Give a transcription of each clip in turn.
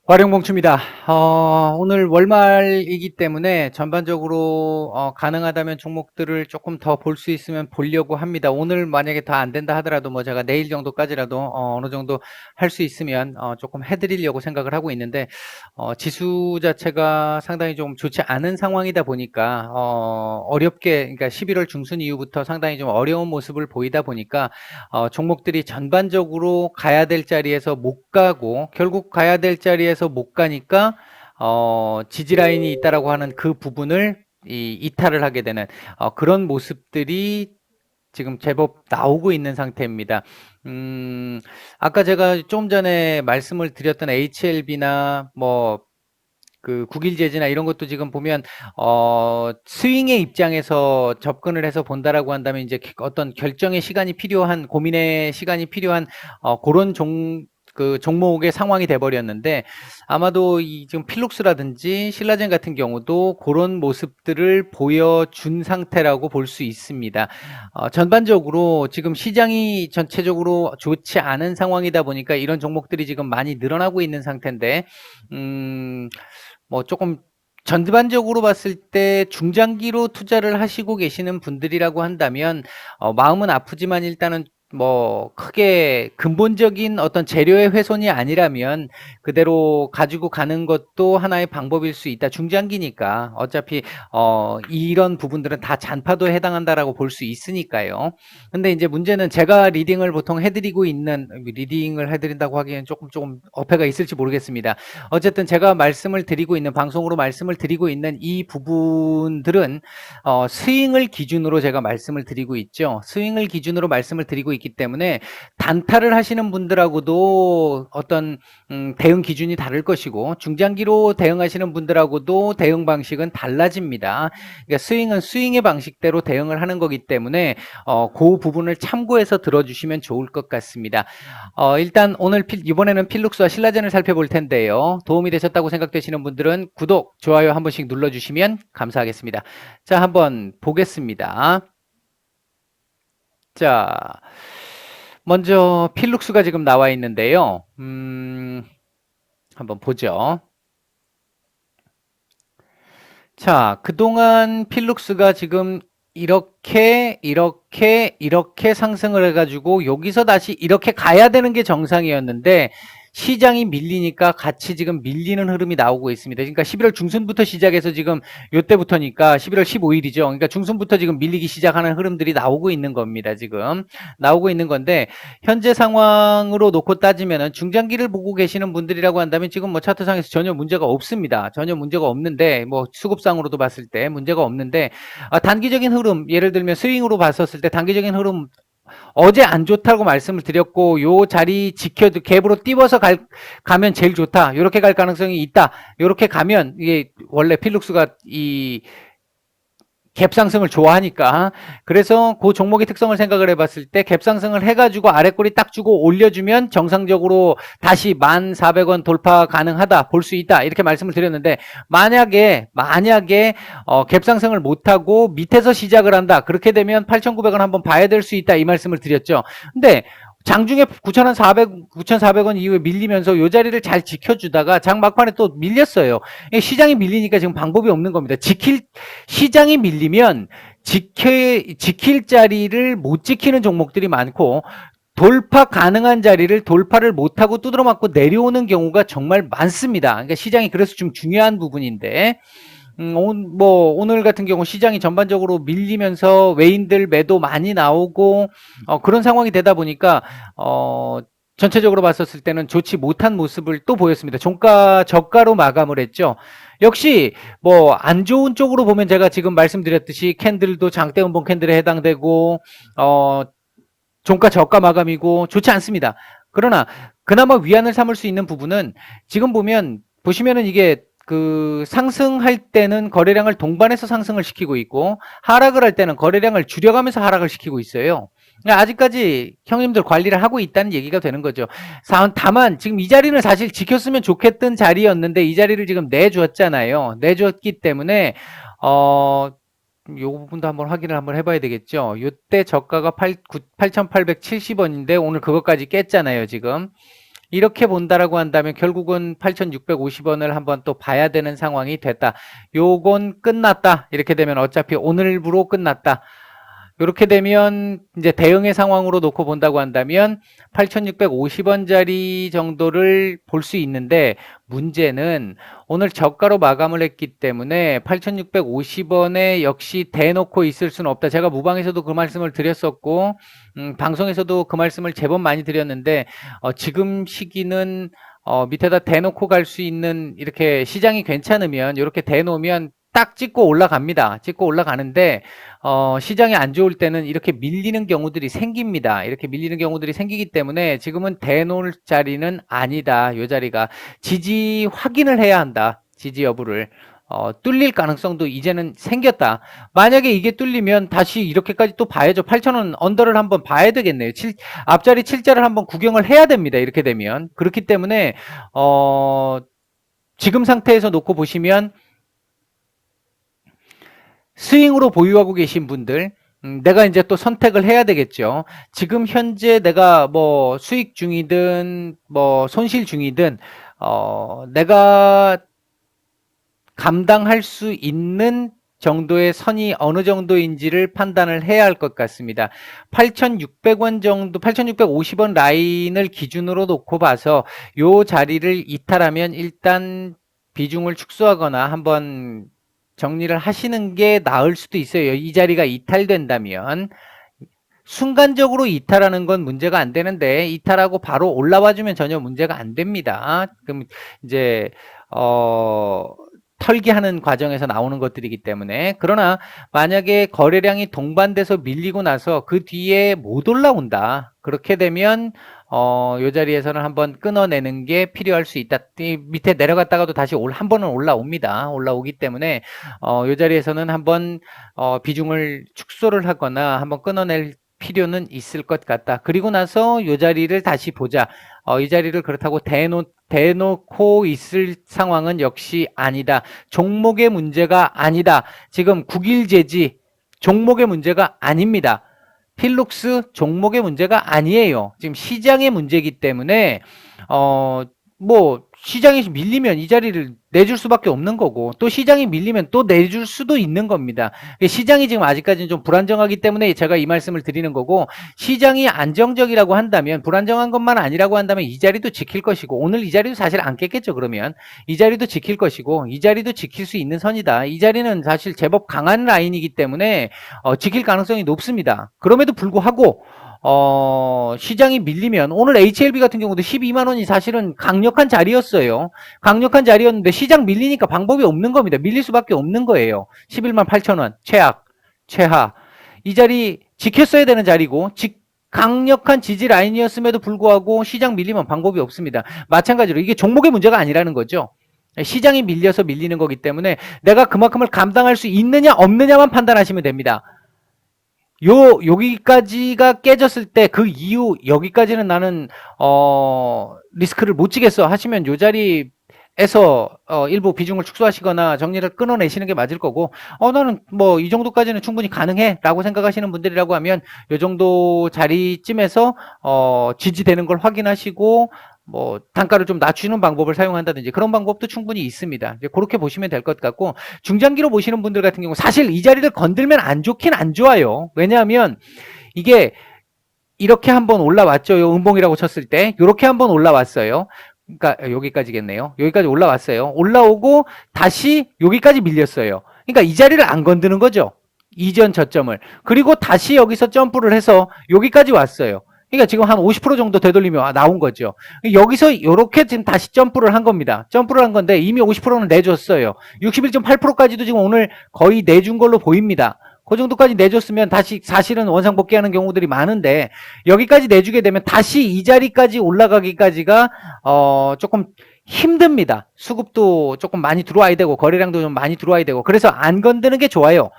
와룡봉추입니다. 오늘 월말이기 때문에 전반적으로 가능하다면 종목들을 조금 더 볼 수 있으면 보려고 합니다. 오늘 만약에 다 안 된다 하더라도 뭐 제가 내일 정도까지라도 어느 정도 할 수 있으면 조금 해드리려고 생각을 하고 있는데 지수 자체가 상당히 좀 좋지 않은 상황이다 보니까 어렵게, 그러니까 11월 중순 이후부터 상당히 좀 어려운 모습을 보이다 보니까 종목들이 전반적으로 가야 될 자리에서 못 가고 결국 가야 될 자리에서 못 가니까 지지라인이 있다라고 하는 그 부분을 이탈을 하게 되는 그런 모습들이 지금 제법 나오고 있는 상태입니다. 아까 제가 좀 전에 말씀을 드렸던 HLB나 뭐 그 국일제지나 이런 것도 지금 보면 스윙의 입장에서 접근을 해서 본다라고 한다면 이제 어떤 결정의 시간이 필요한, 고민의 시간이 필요한 그런 그 종목의 상황이 돼 버렸는데, 아마도 이 지금 필룩스라든지 신라젠 같은 경우도 그런 모습들을 보여준 상태라고 볼 수 있습니다. 전반적으로 지금 시장이 전체적으로 좋지 않은 상황이다 보니까 이런 종목들이 지금 많이 늘어나고 있는 상태인데, 뭐 조금 전반적으로 봤을 때 중장기로 투자를 하시고 계시는 분들이라고 한다면 마음은 아프지만 일단은 뭐 크게 근본적인 어떤 재료의 훼손이 아니라면 그대로 가지고 가는 것도 하나의 방법일 수 있다. 중장기니까 어차피 이런 부분들은 다 잔파도에 해당한다라고 볼 수 있으니까요. 근데 이제 문제는 제가 리딩을 보통 해드리고 있는, 리딩을 해드린다고 하기엔 조금 어폐가 있을지 모르겠습니다. 어쨌든 제가 말씀을 드리고 있는, 방송으로 말씀을 드리고 있는 이 부분들은 스윙을 기준으로 제가 말씀을 드리고 있죠. 스윙을 기준으로 말씀을 드리고 있기 때문에 단타를 하시는 분들하고도 어떤 대응 기준이 다를 것이고, 중장기로 대응하시는 분들하고도 대응 방식은 달라집니다. 그러니까 스윙은 스윙의 방식대로 대응을 하는 거기 때문에 그 부분을 참고해서 들어주시면 좋을 것 같습니다. 일단 오늘 이번에는 필룩스와 신라젠을 살펴볼 텐데요. 도움이 되셨다고 생각되시는 분들은 구독, 좋아요 한 번씩 눌러주시면 감사하겠습니다. 자, 한번 보겠습니다. 자, 먼저 필룩스가 지금 나와 있는데요. 한번 보죠. 자, 그동안 필룩스가 지금 이렇게 상승을 해가지고 여기서 다시 이렇게 가야 되는 게 정상이었는데, 시장이 밀리니까 같이 지금 밀리는 흐름이 나오고 있습니다. 그러니까 11월 중순부터 시작해서 지금 요때부터니까 11월 15일이죠. 그러니까 중순부터 지금 밀리기 시작하는 흐름들이 나오고 있는 겁니다. 지금 나오고 있는 건데, 현재 상황으로 놓고 따지면은 중장기를 보고 계시는 분들이라고 한다면 지금 뭐 차트상에서 전혀 문제가 없습니다. 전혀 문제가 없는데, 뭐 수급상으로도 봤을 때 문제가 없는데, 단기적인 흐름, 예를 들면 스윙으로 봤었을 때 단기적인 흐름, 어제 안 좋다고 말씀을 드렸고 요 자리 지켜도 갭으로 띄워서 가면 제일 좋다. 이렇게 갈 가능성이 있다. 이렇게 가면 이게 원래 필룩스가 이 갭상승을 좋아하니까, 그래서 그 종목의 특성을 생각을 해봤을 때 갭상승을 해가지고 아래꼬리 딱 주고 올려주면 정상적으로 다시 1,400원 돌파 가능하다, 볼 수 있다, 이렇게 말씀을 드렸는데, 만약에 갭상승을 못하고 밑에서 시작을 한다, 그렇게 되면 8,900원 한번 봐야 될 수 있다, 이 말씀을 드렸죠. 근데 장중에 9,400원 이후에 밀리면서 요 자리를 잘 지켜주다가 장 막판에 또 밀렸어요. 시장이 밀리니까 지금 방법이 없는 겁니다. 시장이 밀리면 지킬 자리를 못 지키는 종목들이 많고, 돌파 가능한 자리를 돌파를 못하고 두드러 맞고 내려오는 경우가 정말 많습니다. 그러니까 시장이 그래서 좀 중요한 부분인데, 오늘 같은 경우 시장이 전반적으로 밀리면서 외인들 매도 많이 나오고 그런 상황이 되다 보니까 전체적으로 봤었을 때는 좋지 못한 모습을 또 보였습니다. 종가 저가로 마감을 했죠. 역시 뭐 안 좋은 쪽으로 보면 제가 지금 말씀드렸듯이 캔들도 장대 음봉 캔들에 해당되고 종가 저가 마감이고 좋지 않습니다. 그러나 그나마 위안을 삼을 수 있는 부분은, 지금 보시면은 이게 그 상승할 때는 거래량을 동반해서 상승을 시키고 있고, 하락을 할 때는 거래량을 줄여가면서 하락을 시키고 있어요. 아직까지 형님들 관리를 하고 있다는 얘기가 되는 거죠. 다만 지금 이 자리는 사실 지켰으면 좋겠던 자리였는데 이 자리를 지금 내줬잖아요. 내줬기 때문에 요 부분도 한번 확인을 한번 해봐야 되겠죠. 요때 저가가 8,870원인데 오늘 그것까지 깼잖아요, 지금. 이렇게 본다라고 한다면 결국은 8,650원을 한번 또 봐야 되는 상황이 됐다. 요건 끝났다. 이렇게 되면 어차피 오늘부로 끝났다. 이렇게 되면 이제 대응의 상황으로 놓고 본다고 한다면 8,650원짜리 정도를 볼 수 있는데, 문제는 오늘 저가로 마감을 했기 때문에 8,650원에 역시 대놓고 있을 수는 없다. 제가 무방에서도 그 말씀을 드렸었고, 방송에서도 그 말씀을 제법 많이 드렸는데, 지금 시기는 밑에다 대놓고 갈 수 있는, 이렇게 시장이 괜찮으면 이렇게 대놓으면 딱 찍고 올라갑니다. 찍고 올라가는데, 시장이 안 좋을 때는 이렇게 밀리는 경우들이 생깁니다. 이렇게 밀리는 경우들이 생기기 때문에 지금은 대놓을 자리는 아니다. 이 자리가 지지 확인을 해야 한다. 지지 여부를. 뚫릴 가능성도 이제는 생겼다. 만약에 이게 뚫리면 다시 이렇게까지 또 봐야죠. 8,000원 언더를 한번 봐야 되겠네요. 앞자리 7자를 한번 구경을 해야 됩니다. 이렇게 되면. 그렇기 때문에 지금 상태에서 놓고 보시면 스윙으로 보유하고 계신 분들, 내가 이제 또 선택을 해야 되겠죠. 지금 현재 내가 뭐 수익 중이든 뭐 손실 중이든 내가 감당할 수 있는 정도의 선이 어느 정도인지를 판단을 해야 할 것 같습니다. 8,600원 정도, 8,650원 라인을 기준으로 놓고 봐서 요 자리를 이탈하면 일단 비중을 축소하거나 한번 정리를 하시는 게 나을 수도 있어요. 이 자리가 이탈된다면. 순간적으로 이탈하는 건 문제가 안 되는데, 이탈하고 바로 올라와 주면 전혀 문제가 안 됩니다. 그럼 이제 털기하는 과정에서 나오는 것들이기 때문에. 그러나 만약에 거래량이 동반돼서 밀리고 나서 그 뒤에 못 올라온다. 그렇게 되면 요 자리에서는 한번 끊어내는 게 필요할 수 있다. 밑에 내려갔다가도 다시 한 번은 올라옵니다. 올라오기 때문에 요 자리에서는 한번 비중을 축소를 하거나 한번 끊어낼 필요는 있을 것 같다. 그리고 나서 이 자리를 다시 보자. 이 자리를 그렇다고 대놓고 있을 상황은 역시 아니다. 종목의 문제가 아니다. 지금 국일제지 종목의 문제가 아닙니다. 필룩스 종목의 문제가 아니에요. 지금 시장의 문제이기 때문에 뭐 시장이 밀리면 이 자리를 내줄 수밖에 없는 거고, 또 시장이 밀리면 또 내줄 수도 있는 겁니다. 시장이 지금 아직까지는 좀 불안정하기 때문에 제가 이 말씀을 드리는 거고, 시장이 안정적이라고 한다면, 불안정한 것만 아니라고 한다면 이 자리도 지킬 것이고, 오늘 이 자리도 사실 안 깼겠죠. 그러면 이 자리도 지킬 것이고, 이 자리도 지킬 수 있는 선이다. 이 자리는 사실 제법 강한 라인이기 때문에 지킬 가능성이 높습니다. 그럼에도 불구하고 시장이 밀리면, 오늘 HLB 같은 경우도 12만 원이 사실은 강력한 자리였어요. 강력한 자리였는데 시장 밀리니까 방법이 없는 겁니다. 밀릴 수밖에 없는 거예요. 11만 8천 원 최하. 이 자리 지켰어야 되는 자리고, 강력한 지지 라인이었음에도 불구하고 시장 밀리면 방법이 없습니다. 마찬가지로 이게 종목의 문제가 아니라는 거죠. 시장이 밀려서 밀리는 거기 때문에 내가 그만큼을 감당할 수 있느냐 없느냐만 판단하시면 됩니다. 여기까지가 깨졌을 때 그 이후 여기까지는 나는 리스크를 못 지겠어 하시면 요 자리에서 일부 비중을 축소하시거나 정리를 끊어내시는 게 맞을 거고, 나는 뭐 이 정도까지는 충분히 가능해 라고 생각하시는 분들이라고 하면 요 정도 자리쯤에서 지지되는 걸 확인하시고 뭐 단가를 좀 낮추는 방법을 사용한다든지 그런 방법도 충분히 있습니다. 이제 그렇게 보시면 될 것 같고, 중장기로 보시는 분들 같은 경우 사실 이 자리를 건들면 안 좋긴 안 좋아요. 왜냐하면 이게 이렇게 한번 올라왔죠. 요 음봉이라고 쳤을 때 이렇게 한번 올라왔어요. 그러니까 여기까지겠네요. 여기까지 올라왔어요. 올라오고 다시 여기까지 밀렸어요. 그러니까 이 자리를 안 건드는 거죠. 이전 저점을. 그리고 다시 여기서 점프를 해서 여기까지 왔어요. 그러니까 지금 한 50% 정도 되돌리면 나온 거죠. 여기서 이렇게 지금 다시 점프를 한 겁니다. 점프를 한 건데 이미 50%는 내줬어요. 61.8%까지도 지금 오늘 거의 내준 걸로 보입니다. 그 정도까지 내줬으면 다시 사실은 원상복귀하는 경우들이 많은데, 여기까지 내주게 되면 다시 이 자리까지 올라가기까지가 조금 힘듭니다. 수급도 조금 많이 들어와야 되고 거래량도 좀 많이 들어와야 되고, 그래서 안 건드는 게 좋아요.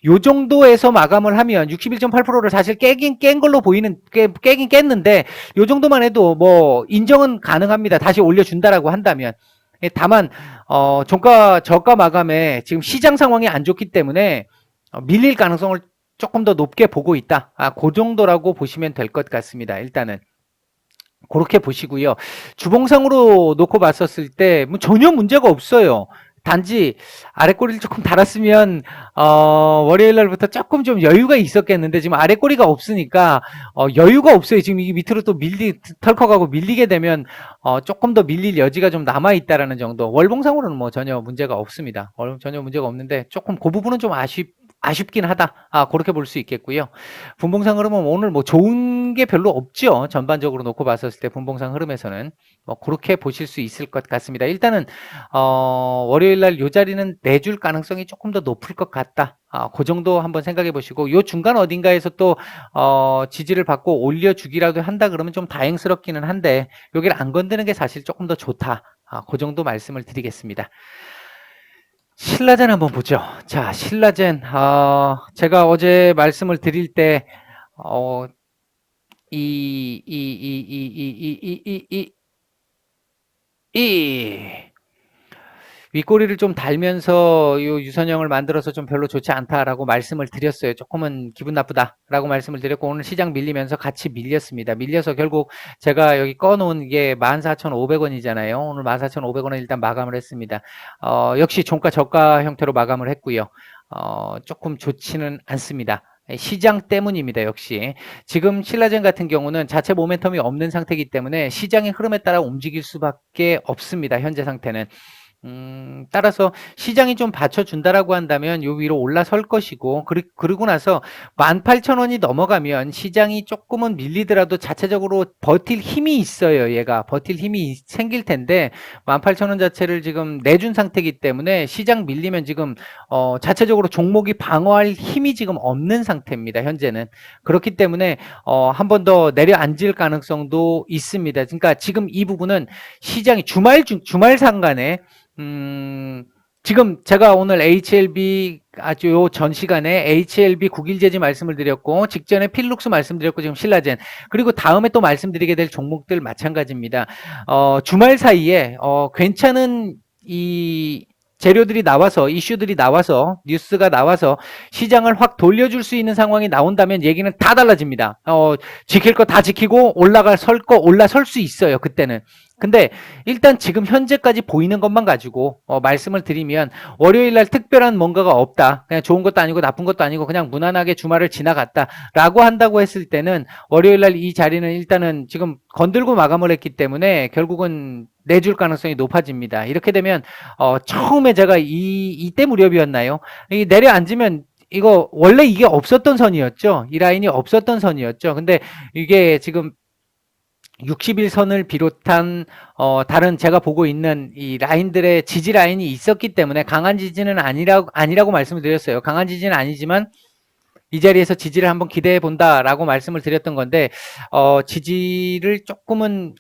요 정도에서 마감을 하면 61.8%를 사실 깬 걸로 깨긴 깼는데, 요 정도만 해도 뭐 인정은 가능합니다. 다시 올려준다라고 한다면. 다만 저가 마감에 지금 시장 상황이 안 좋기 때문에 밀릴 가능성을 조금 더 높게 보고 있다. 그 정도라고 보시면 될 것 같습니다. 일단은 그렇게 보시고요. 주봉상으로 놓고 봤었을 때 뭐 전혀 문제가 없어요. 단지 아래 꼬리를 조금 달았으면 월요일 날부터 조금 좀 여유가 있었겠는데 지금 아래 꼬리가 없으니까 여유가 없어요. 지금 이게 밑으로 또 털컥하고 밀리게 되면 조금 더 밀릴 여지가 좀 남아 있다라는 정도. 월봉상으로는 뭐 전혀 문제가 없습니다. 전혀 문제가 없는데 조금 그 부분은 좀 아쉽긴 하다. 그렇게 볼 수 있겠고요. 분봉상 흐름은 오늘 뭐 좋은 게 별로 없죠. 전반적으로 놓고 봤었을 때 분봉상 흐름에서는 뭐 그렇게 보실 수 있을 것 같습니다. 일단은 월요일 날 요 자리는 내줄 가능성이 조금 더 높을 것 같다. 그 정도 한번 생각해 보시고 요 중간 어딘가에서 또 지지를 받고 올려주기라도 한다 그러면 좀 다행스럽기는 한데 여기를 안 건드는 게 사실 조금 더 좋다. 그 정도 말씀을 드리겠습니다. 신라젠 한번 보죠. 자, 신라젠, 제가 어제 말씀을 드릴 때, 이, 이, 이, 이, 이, 이, 이, 이, 이, 윗꼬리를 좀 달면서 요 유선형을 만들어서 좀 별로 좋지 않다라고 말씀을 드렸어요. 조금은 기분 나쁘다라고 말씀을 드렸고 오늘 시장 밀리면서 같이 밀렸습니다. 밀려서 결국 제가 여기 꺼놓은 게 14,500원이잖아요. 오늘 14,500원에 일단 마감을 했습니다. 역시 종가 저가 형태로 마감을 했고요. 조금 좋지는 않습니다. 시장 때문입니다. 역시 지금 신라젠 같은 경우는 자체 모멘텀이 없는 상태이기 때문에 시장의 흐름에 따라 움직일 수밖에 없습니다. 현재 상태는. 따라서 시장이 좀 받쳐준다라고 한다면 요 위로 올라설 것이고 그러고 나서 18,000원이 넘어가면 시장이 조금은 밀리더라도 자체적으로 버틸 힘이 있어요. 얘가 버틸 힘이 생길 텐데 18,000원 자체를 지금 내준 상태이기 때문에 시장 밀리면 지금 자체적으로 종목이 방어할 힘이 지금 없는 상태입니다. 현재는. 그렇기 때문에 한 번 더 내려앉을 가능성도 있습니다. 그러니까 지금 이 부분은 시장이 주말 상간에 지금 제가 오늘 HLB 아주 요 전 시간에 HLB 국일제지 말씀을 드렸고 직전에 필룩스 말씀드렸고 지금 신라젠 그리고 다음에 또 말씀드리게 될 종목들 마찬가지입니다. 주말 사이에 괜찮은 이 재료들이 나와서 이슈들이 나와서 뉴스가 나와서 시장을 확 돌려줄 수 있는 상황이 나온다면 얘기는 다 달라집니다. 지킬 거 다 지키고 올라설 수 있어요. 그때는. 근데 일단 지금 현재까지 보이는 것만 가지고 말씀을 드리면 월요일 날 특별한 뭔가가 없다. 그냥 좋은 것도 아니고 나쁜 것도 아니고 그냥 무난하게 주말을 지나갔다라고 한다고 했을 때는 월요일 날 이 자리는 일단은 지금 건들고 마감을 했기 때문에 결국은 내줄 가능성이 높아집니다. 이렇게 되면 처음에 제가 이때 무렵이었나요? 이 내려앉으면 이거 원래 이게 없었던 선이었죠. 이 라인이 없었던 선이었죠. 근데 이게 지금 60일선을 비롯한 다른 제가 보고 있는 이 라인들의 지지 라인이 있었기 때문에 강한 지지는 아니라고 말씀을 드렸어요. 강한 지지는 아니지만 이 자리에서 지지를 한번 기대해 본다라고 말씀을 드렸던 건데 지지를 조금은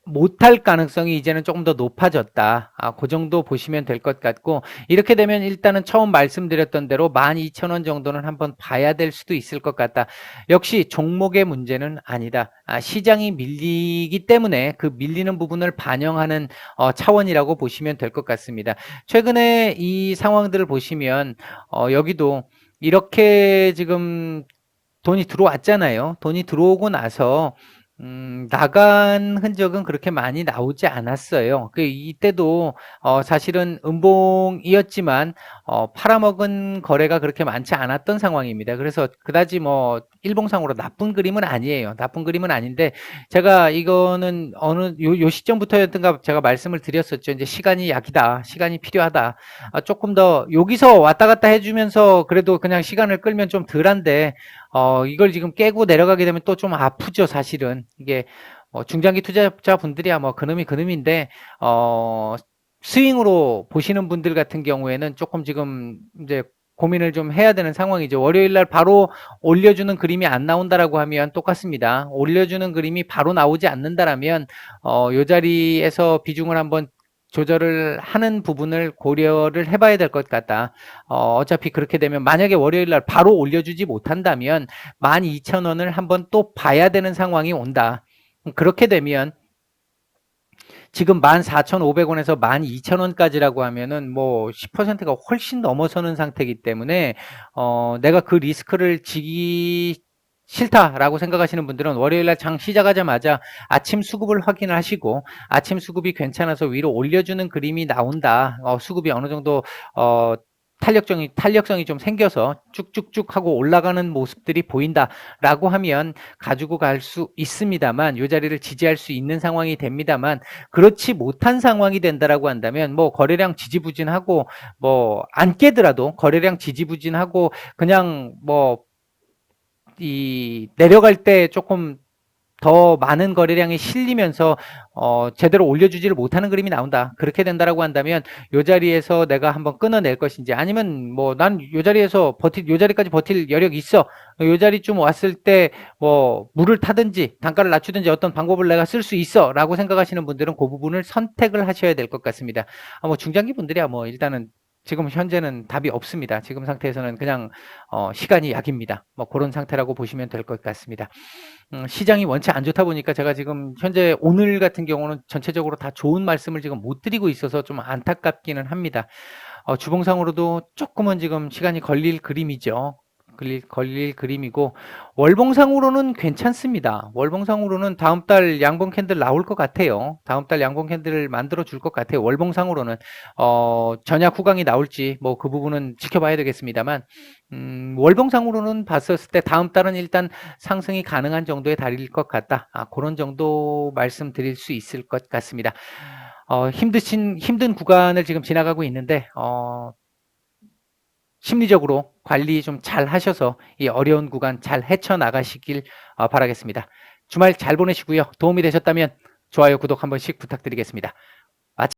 못할 가능성이 이제는 조금 더 높아졌다. 그 정도 보시면 될 것 같고 이렇게 되면 일단은 처음 말씀드렸던 대로 12,000원 정도는 한번 봐야 될 수도 있을 것 같다. 역시 종목의 문제는 아니다. 시장이 밀리기 때문에 그 밀리는 부분을 반영하는 차원이라고 보시면 될 것 같습니다. 최근에 이 상황들을 보시면 여기도 이렇게 지금 돈이 들어왔잖아요. 돈이 들어오고 나서 나간 흔적은 그렇게 많이 나오지 않았어요. 이때도 사실은 음봉이었지만 팔아먹은 거래가 그렇게 많지 않았던 상황입니다. 그래서 그다지 뭐 일봉상으로 나쁜 그림은 아니에요. 나쁜 그림은 아닌데 제가 이거는 요 시점부터였던가 제가 말씀을 드렸었죠. 이제 시간이 약이다. 시간이 필요하다. 조금 더 여기서 왔다 갔다 해주면서 그래도 그냥 시간을 끌면 좀 덜한데 이걸 지금 깨고 내려가게 되면 또 좀 아프죠, 사실은. 이게 중장기 투자자분들이야 뭐 그놈인데 스윙으로 보시는 분들 같은 경우에는 조금 지금 이제 고민을 좀 해야 되는 상황이죠. 월요일 날 바로 올려주는 그림이 안 나온다라고 하면 똑같습니다. 올려주는 그림이 바로 나오지 않는다라면 요 자리에서 비중을 한번 조절을 하는 부분을 고려를 해봐야 될 것 같다. 어차피 그렇게 되면 만약에 월요일 날 바로 올려주지 못한다면 12,000원을 한번 또 봐야 되는 상황이 온다. 그렇게 되면 지금 14,500원에서 12,000원까지라고 하면은 뭐 10%가 훨씬 넘어서는 상태이기 때문에 내가 그 리스크를 지기 싫다라고 생각하시는 분들은 월요일날 장 시작하자마자 아침 수급을 확인을 하시고 아침 수급이 괜찮아서 위로 올려주는 그림이 나온다. 수급이 어느 정도 탄력성이 좀 생겨서 쭉쭉쭉 하고 올라가는 모습들이 보인다라고 하면 가지고 갈 수 있습니다만 이 자리를 지지할 수 있는 상황이 됩니다만 그렇지 못한 상황이 된다라고 한다면 뭐 거래량 지지부진하고 뭐 안 깨더라도 거래량 지지부진하고 그냥 뭐 이 내려갈 때 조금 더 많은 거래량이 실리면서 제대로 올려주지를 못하는 그림이 나온다. 그렇게 된다라고 한다면 이 자리에서 내가 한번 끊어낼 것인지 아니면 뭐 난 이 자리에서 요 자리까지 버틸 여력이 있어. 요 자리쯤 왔을 때 뭐 물을 타든지 단가를 낮추든지 어떤 방법을 내가 쓸 수 있어라고 생각하시는 분들은 그 부분을 선택을 하셔야 될 것 같습니다. 뭐 중장기 분들이야 뭐 일단은 지금 현재는 답이 없습니다. 지금 상태에서는 그냥 시간이 약입니다. 뭐 그런 상태라고 보시면 될 것 같습니다. 시장이 원체 안 좋다 보니까 제가 지금 현재 오늘 같은 경우는 전체적으로 다 좋은 말씀을 지금 못 드리고 있어서 좀 안타깝기는 합니다. 주봉상으로도 조금은 지금 시간이 걸릴 그림이죠. 걸릴 그림이고 월봉상으로는 괜찮습니다. 월봉상으로는 다음 달 양봉 캔들 나올 것 같아요. 다음 달 양봉 캔들을 만들어 줄 것 같아요. 월봉상으로는 전약 후강이 나올지 뭐 그 부분은 지켜봐야 되겠습니다만 월봉상으로는 봤었을 때 다음 달은 일단 상승이 가능한 정도의 달일 것 같다. 그런 정도 말씀드릴 수 있을 것 같습니다. 힘든 구간을 지금 지나가고 있는데 심리적으로 관리 좀 잘 하셔서 이 어려운 구간 잘 헤쳐나가시길 바라겠습니다. 주말 잘 보내시고요. 도움이 되셨다면 좋아요, 구독 한 번씩 부탁드리겠습니다.